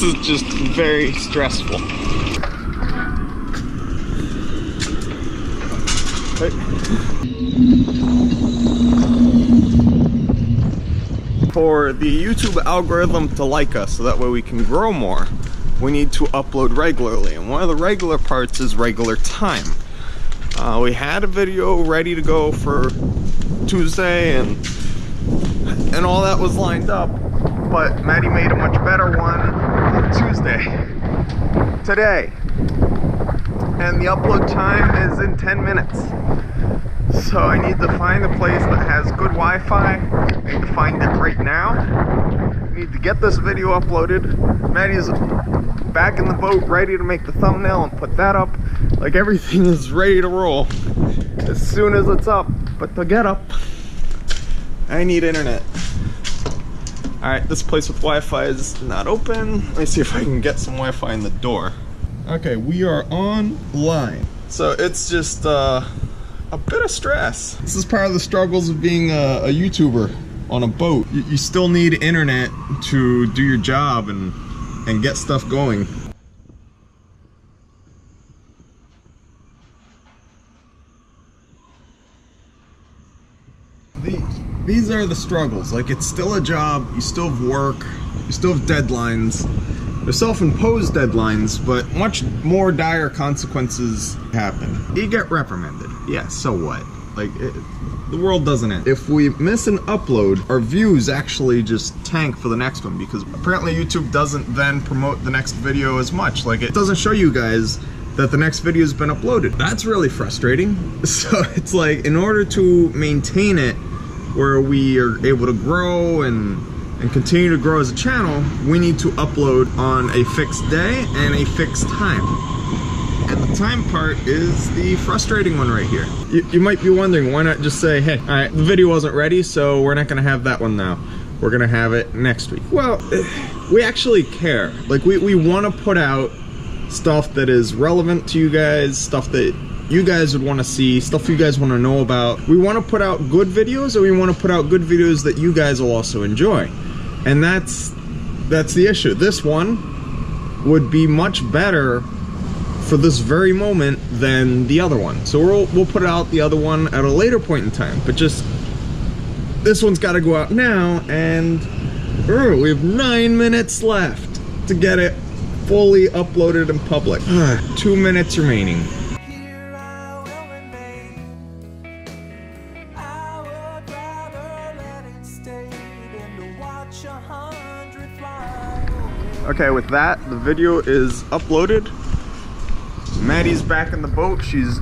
This is just very stressful. For the YouTube algorithm to like us, so that way we can grow more, we need to upload regularly. And one of the regular parts is regular time. We had a video ready to go for Tuesday and all that was lined up, but Maddie made a much better one on Tuesday, today. And the upload time is in 10 minutes. So I need to find a place that has good Wi-Fi. I need to find it right now. I need to get this video uploaded. Maddie's back in the boat, ready to make the thumbnail and put that up. Like, everything is ready to roll as soon as it's up. But to get up, I need internet. Alright, this place with Wi-Fi is not open. Let me see if I can get some Wi-Fi in the door. Okay, we are online. So it's just a bit of stress. This is part of the struggles of being a YouTuber on a boat. You still need internet to do your job and get stuff going. These are the struggles. Like, it's still a job, you still have work, you still have deadlines. They're self-imposed deadlines, but much more dire consequences happen. You get reprimanded. Yeah, so what? Like, the world doesn't end. If we miss an upload, our views actually just tank for the next one, because apparently YouTube doesn't then promote the next video as much. Like, it doesn't show you guys that the next video has been uploaded. That's really frustrating. So it's like, in order to maintain it where we are able to grow and continue to grow as a channel, we need to upload on a fixed day and a fixed time. And the time part is the frustrating one right here. You might be wondering, why not just say, hey, alright, the video wasn't ready, so we're not gonna have that one now. We're gonna have it next week. Well, we actually care. Like, we wanna put out stuff that is relevant to you guys, stuff that you guys would want to see, stuff you guys want to know about. We want to put out good videos, or we want to put out good videos that you guys will also enjoy. And that's the issue. This one would be much better for this very moment than the other one. So we'll put out the other one at a later point in time. But just, this one's got to go out now, and we have 9 minutes left to get it fully uploaded in public. 2 minutes remaining. Okay, with that, the video is uploaded. Maddie's back in the boat. She's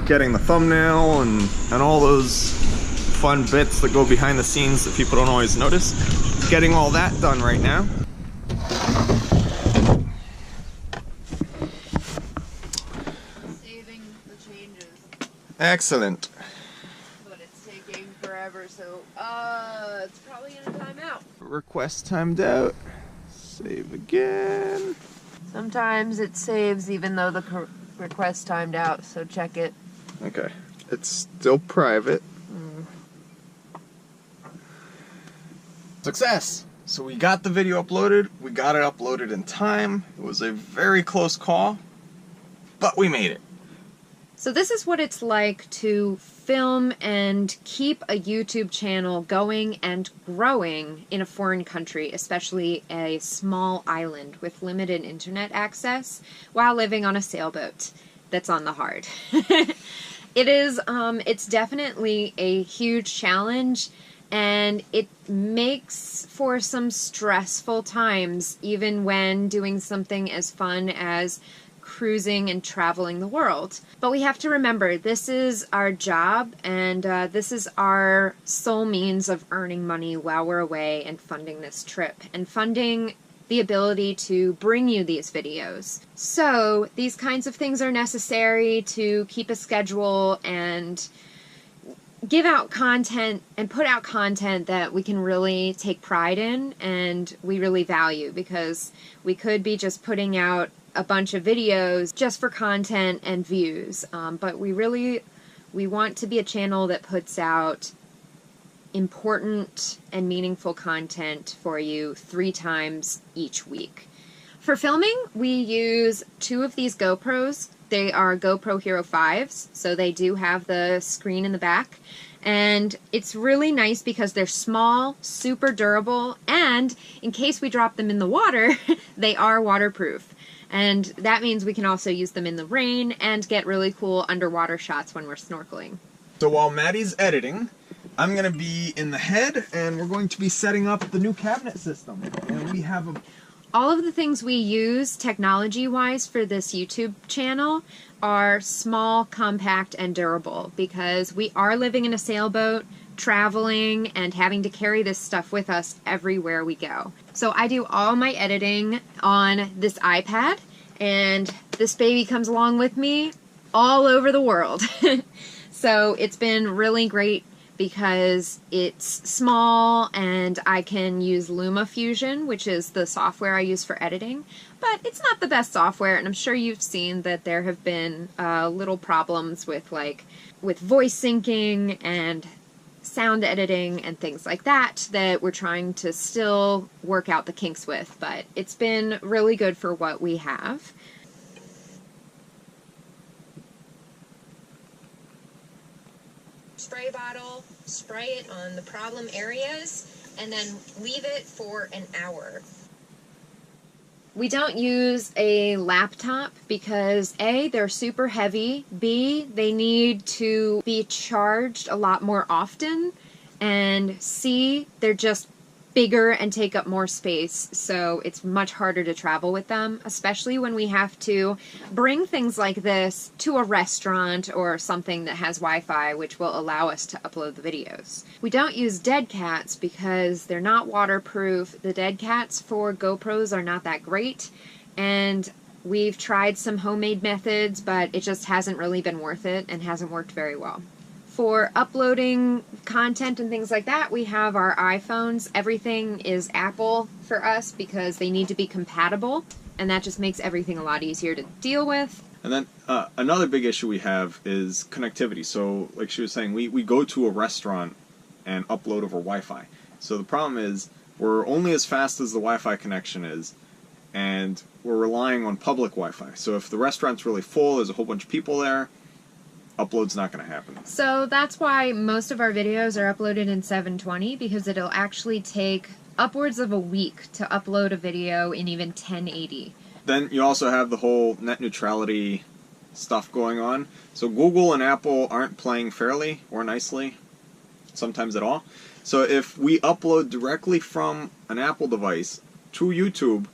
getting the thumbnail and all those fun bits that go behind the scenes that people don't always notice. Getting all that done right now. Saving the changes. Excellent. But it's taking forever, so it's probably gonna time out. Request timed out. Save again. Sometimes it saves even though the request timed out, so check it. Okay, it's still private. Success! So we got the video uploaded, we got it uploaded in time. It was a very close call, but we made it. So this is what it's like to film and keep a YouTube channel going and growing in a foreign country, especially a small island with limited internet access while living on a sailboat that's on the hard. It's definitely a huge challenge, and it makes for some stressful times, even when doing something as fun as cruising and traveling the world. But we have to remember, this is our job, and this is our sole means of earning money while we're away and funding this trip and funding the ability to bring you these videos. So these kinds of things are necessary to keep a schedule and give out content and put out content that we can really take pride in and we really value, because we could be just putting out a bunch of videos just for content and views, but we want to be a channel that puts out important and meaningful content for you 3 times each week. For filming, we use 2 of these GoPros. They are GoPro Hero 5s, so they do have the screen in the back. And it's really nice because they're small, super durable, and in case we drop them in the water, they are waterproof. And that means we can also use them in the rain and get really cool underwater shots when we're snorkeling. So while Maddie's editing, I'm going to be in the head, and we're going to be setting up the new cabinet system. And we have a... All of the things we use technology-wise for this YouTube channel are small, compact, and durable because we are living in a sailboat, traveling, and having to carry this stuff with us everywhere we go. So I do all my editing on this iPad, and this baby comes along with me all over the world. So it's been really great because it's small and I can use LumaFusion, which is the software I use for editing, but it's not the best software, and I'm sure you've seen that there have been little problems with voice syncing and sound editing and things like that we're trying to still work out the kinks with, but it's been really good for what we have. Spray bottle, spray it on the problem areas, and then leave it for an hour. We don't use a laptop because A, they're super heavy, B, they need to be charged a lot more often, and C, they're just bigger and take up more space, so it's much harder to travel with them, especially when we have to bring things like this to a restaurant or something that has Wi-Fi, which will allow us to upload the videos. We don't use dead cats because they're not waterproof. The dead cats for GoPros are not that great, and we've tried some homemade methods, but it just hasn't really been worth it and hasn't worked very well. For uploading content and things like that, we have our iPhones. Everything is Apple for us because they need to be compatible, and that just makes everything a lot easier to deal with. And then another big issue we have is connectivity. So like she was saying, we go to a restaurant and upload over Wi-Fi. So the problem is we're only as fast as the Wi-Fi connection is, and we're relying on public Wi-Fi. So if the restaurant's really full, there's a whole bunch of people there, upload's not going to happen. So that's why most of our videos are uploaded in 720, because it'll actually take upwards of a week to upload a video in even 1080. Then you also have the whole net neutrality stuff going on. So Google and Apple aren't playing fairly or nicely, sometimes at all. So if we upload directly from an Apple device to YouTube,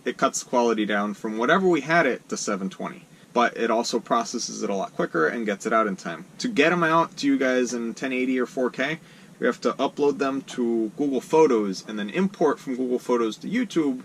it cuts the quality down from whatever we had it to 720. But it also processes it a lot quicker and gets it out in time. To get them out to you guys in 1080 or 4K, we have to upload them to Google Photos and then import from Google Photos to YouTube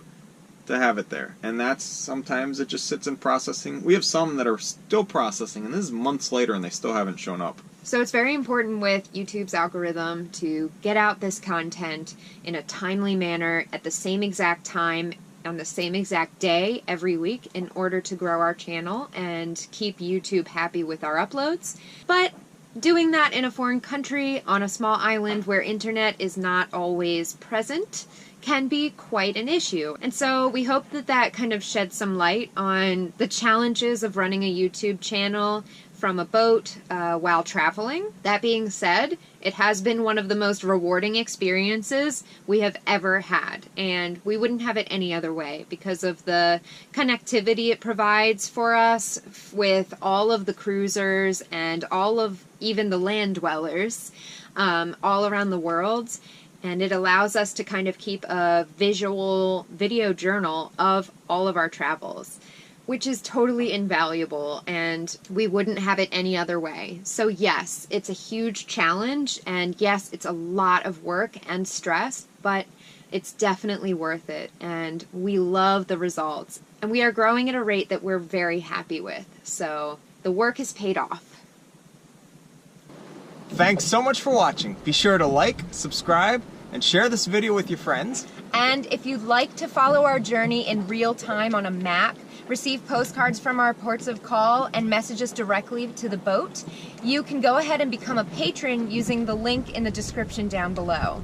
to have it there. And that's, sometimes it just sits in processing. We have some that are still processing, and this is months later and they still haven't shown up. So it's very important with YouTube's algorithm to get out this content in a timely manner at the same exact time on the same exact day every week in order to grow our channel and keep YouTube happy with our uploads. But doing that in a foreign country on a small island where internet is not always present can be quite an issue. And so we hope that that kind of sheds some light on the challenges of running a YouTube channel from a boat while traveling. That being said, it has been one of the most rewarding experiences we have ever had, and we wouldn't have it any other way because of the connectivity it provides for us with all of the cruisers and all of even the land dwellers all around the world. And it allows us to kind of keep a visual video journal of all of our travels, which is totally invaluable, and we wouldn't have it any other way. So yes, it's a huge challenge, and yes, it's a lot of work and stress, but it's definitely worth it, and we love the results. And we are growing at a rate that we're very happy with, so the work has paid off. Thanks so much for watching. Be sure to like, subscribe, and share this video with your friends. And if you'd like to follow our journey in real time on a map, receive postcards from our ports of call, and message us directly to the boat, you can go ahead and become a patron using the link in the description down below.